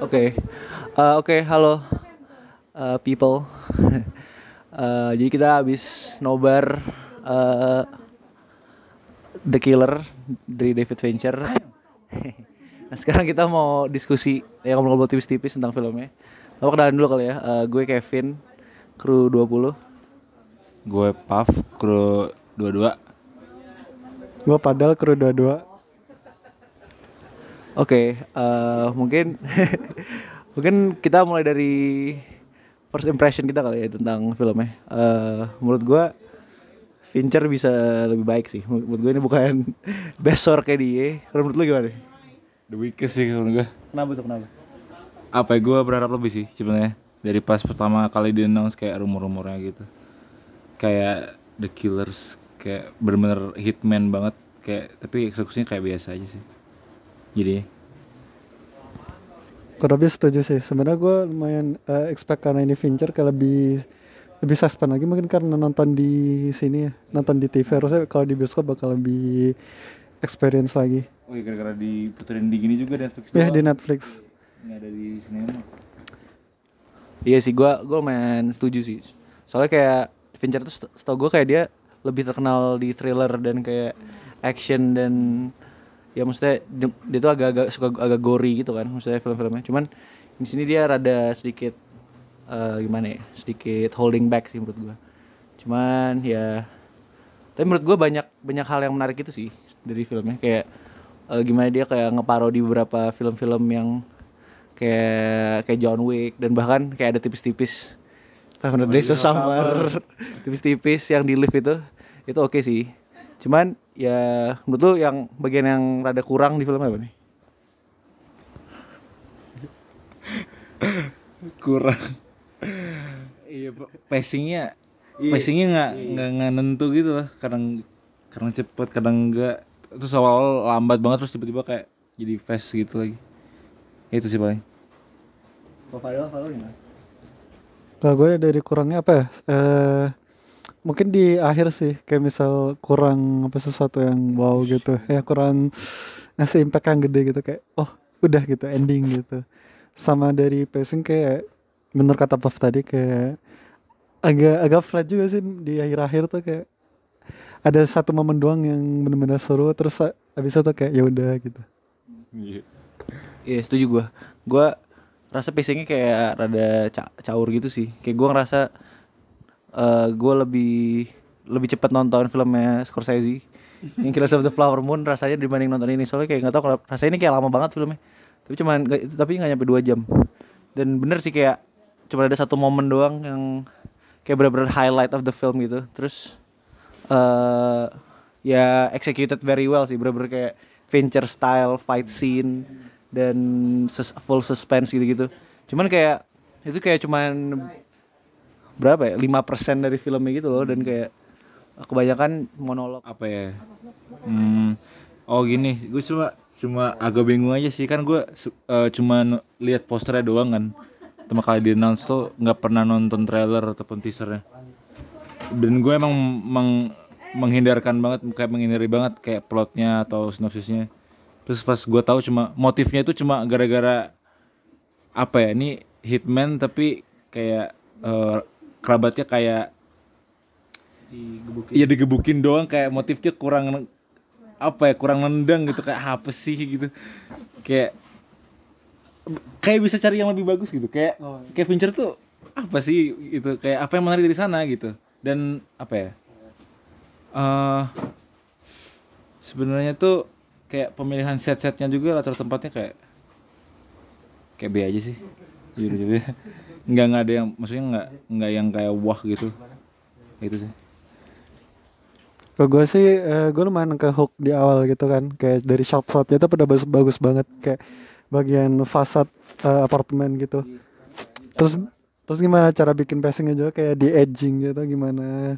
Oke, oke, halo people. Jadi kita habis nobar eh, The Killer dari David Fincher. Nah sekarang kita mau diskusi ya ngobrol-ngobrol tipis-tipis tentang filmnya. Kamu kenalan dulu kali ya. Gue Kevin, kru 20. Gue Puff, kru 22. Gue padahal kru 22. Oke, mungkin mungkin kita mulai dari first impression kita kali ya tentang filmnya. Menurut gue Fincher bisa lebih baik sih. Menurut gue ini bukan best work kayak dia. Kalau menurut lu gimana? The Weakest sih menurut gue. Kenapa tuh kenapa? Apa ya, gue berharap lebih sih sebenarnya. Dari pas pertama kali di announce kayak rumor-rumornya gitu. Kayak The Killers, kayak bener-bener hitman banget. Kayak tapi eksekusinya kayak biasa aja sih. Jadi Kurang lebih setuju sih. Sebenarnya gue lumayan expect karena ini Fincher kayak lebih suspend lagi mungkin karena nonton di sini ya, nonton di TV. Harusnya kalau di bioskop bakal lebih experience lagi. oh iya, gara-gara diputerin di gini juga Netflix Ya doang. di Netflix. Nggak ada di sinema. Iya sih, gue main setuju sih. Soalnya kayak Fincher tuh setahu gue kayak dia lebih terkenal di thriller dan kayak action dan ya maksudnya dia tuh agak-agak suka agak gory gitu kan, maksudnya film-filmnya. Cuman di sini dia rada sedikit gimana ya, sedikit holding back sih menurut gue. Cuman ya, tapi menurut gue banyak banyak hal yang menarik itu sih dari filmnya. Kayak gimana dia kayak ngeparodi beberapa film-film yang kayak John Wick dan bahkan kayak ada tipis-tipis 500 Days of Summer tipis-tipis yang di lift itu oke sih. Cuman ya menurut lu yang bagian yang rada kurang di filmnya apa nih? Kurang. Iya, pacingnya nggak nentu gitu lah. Kadang cepet, kadang enggak. Terus awal lambat banget, terus tiba-tiba kayak jadi fast gitu lagi. Itu sih paling. Kalau gimana? Kalau gue dari kurangnya apa ya? Mungkin di akhir sih kayak misal kurang apa sesuatu yang wow gitu. Ya kurang ngasih impact yang gede gitu kayak oh udah gitu ending gitu. Sama dari pacing kayak bener kata Puff tadi kayak agak flat juga sih di akhir-akhir tuh kayak ada satu momen doang yang bener-bener seru terus habis itu kayak ya udah gitu. Iya. Iya setuju gue. Gue rasa pacingnya kayak rada caur gitu sih. Kayak gue ngerasa gue lebih cepat nonton filmnya Scorsese yang Killers of the Flower Moon rasanya dibanding nonton ini. Soalnya kayak nggak tahu kenapa rasanya ini kayak lama banget filmnya. Tapi nggak nyampe 2 jam. Dan bener sih kayak cuma ada satu momen doang yang kayak bener-bener highlight of the film gitu. Terus ya executed very well sih, bener-bener kayak Fincher style fight scene dan full suspense gitu-gitu. Cuman kayak itu kayak cuman berapa ya, 5% dari filmnya gitu loh. Dan kayak kebanyakan monolog. Apa ya? Oh gini, gue cuma agak bingung aja sih, kan gue cuma lihat posternya doang kan. Pertama kali di announce tuh nggak pernah nonton trailer ataupun teasernya. Dan gue emang menghindari banget kayak plotnya atau sinopsisnya. Terus pas gue tahu cuma motifnya itu cuma gara-gara apa ya, ini hitman tapi kayak kerabatnya kayak digebukin doang, kayak motifnya kurang apa ya, kurang nendang gitu, kayak apa sih gitu. Kayak bisa cari yang lebih bagus gitu. Kayak Fincher tuh apa sih gitu, kayak apa yang menarik dari sana gitu. Dan apa ya? Sebenarnya tuh kayak pemilihan set-setnya juga, latar tempatnya kayak B aja sih. Jujur. Nggak ada yang, maksudnya nggak yang kayak wah gitu. Itu sih. Kalau gue sih gue lumayan ke hook di awal gitu kan kayak dari shot-shotnya tuh pada bagus banget kayak bagian fasad apartemen gitu. Terus gimana cara bikin pacingnya juga kayak di edging gitu gimana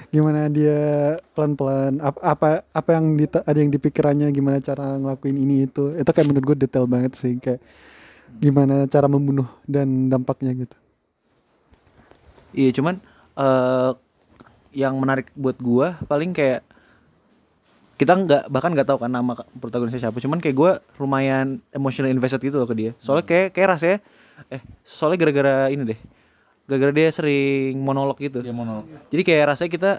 gimana dia pelan-pelan apa yang ada yang di pikirannya gimana cara ngelakuin ini itu kayak menurut gue detail banget sih kayak gimana cara membunuh dan dampaknya gitu. Iya cuman yang menarik buat gua paling kayak kita bahkan nggak tahu kan nama protagonisnya siapa, cuman kayak gue lumayan emotional invested gitu loh ke dia. Soalnya kayak rasanya soalnya gara-gara ini deh, gara-gara dia sering monolog gitu. Dia monolog. Jadi kayak rasanya kita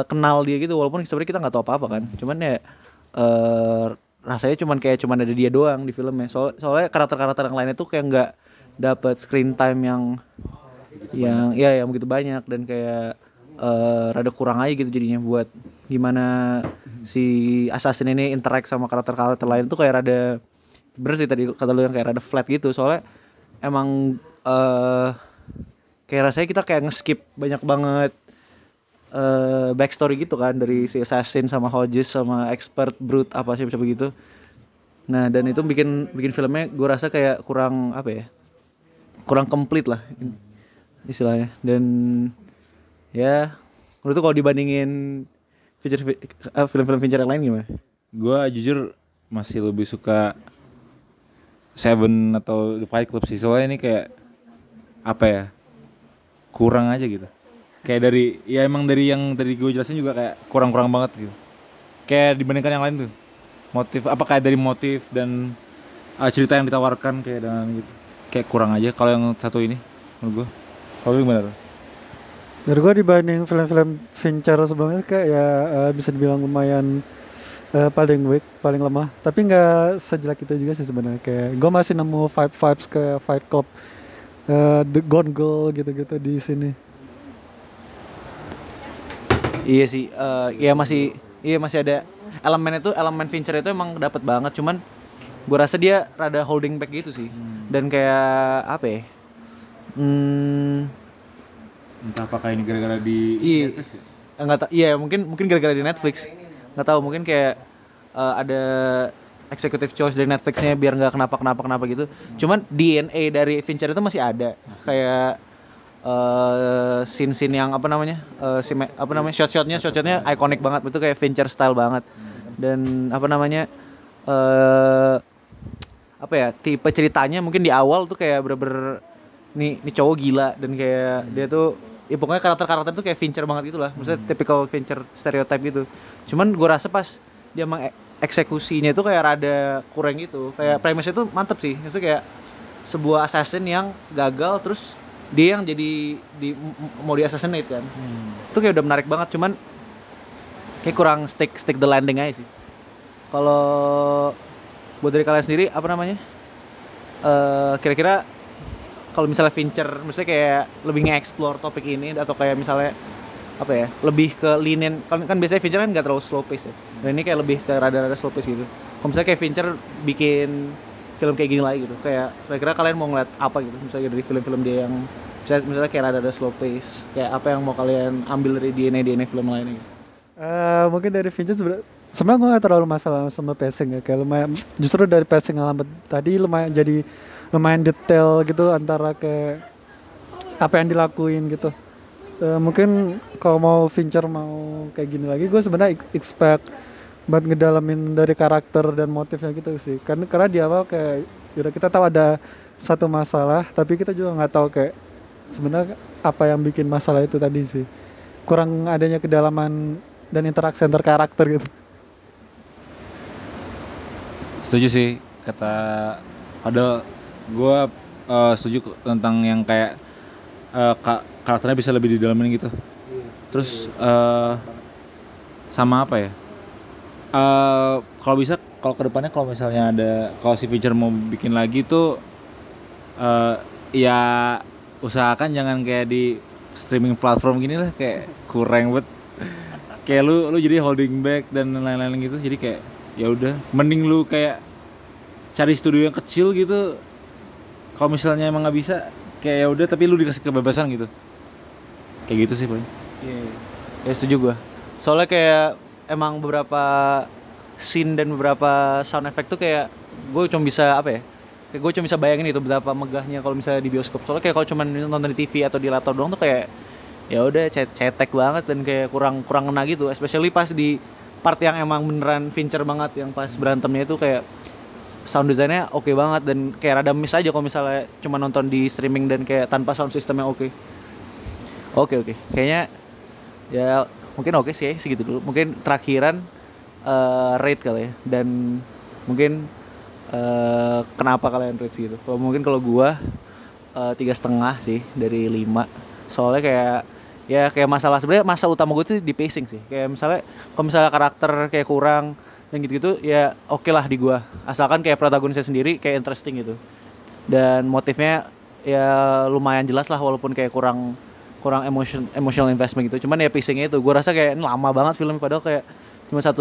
kenal dia gitu, walaupun sebenarnya kita nggak tahu apa-apa kan. Cuman ya rasanya cuman ada dia doang di filmnya. Soalnya karakter-karakter yang lainnya tuh kayak nggak dapat screen time yang begitu banyak, dan kayak rada kurang aja gitu jadinya buat gimana si assassin ini interact sama karakter-karakter lain tuh kayak rada bener sih tadi kata lu yang kayak rada flat gitu. Soalnya emang kayak rasanya kita kayak nge-skip banyak banget backstory gitu kan, dari si assassin sama Hodges sama expert brute apa sih bisa begitu. Nah, dan itu bikin filmnya gue rasa kayak kurang kurang komplit lah istilahnya. Dan ya menurut tuh kalau dibandingin film-film Fincher yang lain gimana? Gue jujur masih lebih suka Seven atau The Fight Club sih. Soalnya ini kayak kurang aja gitu. Kayak emang dari yang tadi gue jelasin juga kayak kurang banget gitu. Kayak dibandingkan yang lain tuh. Kayak dari motif dan cerita yang ditawarkan kayak dan gitu. Kayak kurang aja kalau yang satu ini menurut gue. Kalau gimana? Dari gue dibanding film-film Fincher sebelumnya kayak bisa dibilang lumayan paling weak, paling lemah. Tapi nggak sejelek itu juga sih sebenarnya. Kayak gue masih nemu vibes ke Fight Club, The Gone Girl gitu-gitu di sini. Iya sih, masih ada elemen Fincher itu emang dapat banget, cuman gue rasa dia rada holding back gitu sih. Dan kayak entah apakah ini gara-gara di Netflix ya? Enggak tahu. Iya, mungkin gara-gara di Netflix. Enggak tahu, mungkin kayak ada executive choice dari Netflixnya biar enggak kenapa gitu. Cuman DNA dari Fincher itu masih ada. Kayak scene-scene yang shot-shotnya ikonik banget, itu kayak Fincher style banget. Dan tipe ceritanya mungkin di awal tuh kayak bener-bener nih cowok gila, dan kayak dia tuh pokoknya karakter tuh kayak Fincher banget gitu lah. Maksudnya typical Fincher stereotype gitu. Cuman gue rasa pas dia eksekusinya itu kayak rada kurang gitu. Kayak premise itu mantep sih. Maksudnya kayak sebuah assassin yang gagal terus dia yang jadi mau di assassinate kan. Itu kayak udah menarik banget, cuman kayak kurang stick the landing aja sih. Kalau buat dari kalian sendiri kira-kira kalau misalnya Fincher maksudnya kayak lebih nge-explore topik ini, atau kayak misalnya lebih ke linen kan biasanya Fincher kan nggak terlalu slow pace ya, dan ini kayak lebih ke rada-rada slow pace gitu. Kalau misalnya kayak Fincher bikin film kayak gini lagi gitu, kayak kira-kira kalian mau ngeliat apa gitu misalnya dari film-film dia yang misalnya kayak rada-rada slow pace, kayak apa yang mau kalian ambil dari DNA film lainnya gitu? Mungkin dari Fincher sebenarnya gue gak terlalu masalah sama pacing ya, kayak lumayan, justru dari pacing yang lambat tadi lumayan detail gitu antara kayak apa yang dilakuin gitu. Mungkin kalau mau Fincher mau kayak gini lagi, gue sebenarnya expect buat ngedalamin dari karakter dan motifnya gitu sih. Karena di awal kayak udah kita tahu ada satu masalah, tapi kita juga nggak tahu kayak sebenarnya apa yang bikin masalah itu tadi sih. Kurang adanya kedalaman dan interaksi antar karakter gitu. Setuju sih, gue setuju tentang yang kayak karakternya bisa lebih didalamin gitu. Terus sama apa ya? Kalau bisa, kalau kedepannya kalau misalnya kalau si Fincher mau bikin lagi tuh ya usahakan jangan kayak di streaming platform gini lah, kayak kurang banget. Kayak lu jadi holding back dan lain-lain gitu. Jadi kayak ya udah, mending lu kayak cari studio yang kecil gitu. Kalau misalnya emang nggak bisa, kayak ya udah tapi lu dikasih kebebasan gitu. Kayak gitu sih paling. Iya. Ya setuju gue. Soalnya kayak emang beberapa scene dan beberapa sound effect tuh kayak gue cuma bisa kayak gue cuma bisa bayangin itu betapa megahnya kalau misalnya di bioskop. Soalnya kayak kalau cuma nonton di TV atau di laptop doang tuh kayak ya udah cetek banget, dan kayak kurang ngena gitu. Especially pas di part yang emang beneran Fincher banget, yang pas berantemnya itu kayak sound design-nya oke banget, dan kayak rada miss aja kalau misalnya cuma nonton di streaming dan kayak tanpa sound system yang oke. Kayaknya ya mungkin oke sih segitu dulu. Mungkin terakhiran rate kali ya, dan mungkin kenapa kalian rate segitu. Kalau gua 3,5 sih dari 5. Soalnya kayak masalah, sebenarnya masalah utama gue tuh di pacing sih. Kayak misalnya kalau misalnya karakter kayak kurang dan gitu-gitu ya oke lah di gua, asalkan kayak protagonisnya sendiri kayak interesting gitu dan motifnya ya lumayan jelas lah, walaupun kayak kurang emotional investment gitu. Cuman ya pacingnya itu gue rasa kayak ini lama banget film, padahal kayak cuma 1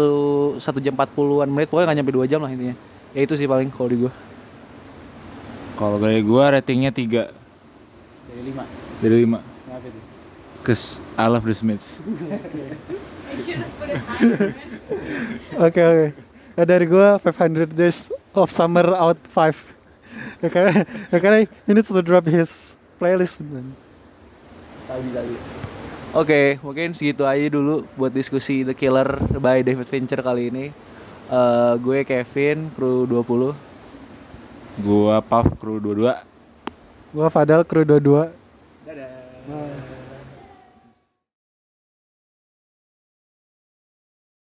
jam 40-an menit, pokoknya nggak nyampe 2 jam lah intinya. Ya itu sih paling kalau di gue. Kalau dari gua ratingnya 3 Dari 5. dari 5. Kenapa itu? Cause I love the Smiths. Oke. Dari gua 500 Days of Summer out 5. Karena he needs to drop his playlist. Sabi. Oke, mungkin segitu aja dulu buat diskusi The Killer by David Fincher kali ini. Gue Kevin, kru 20. Gua Puff, kru 22. Gua Fadal, kru 22. Dadah. Bye.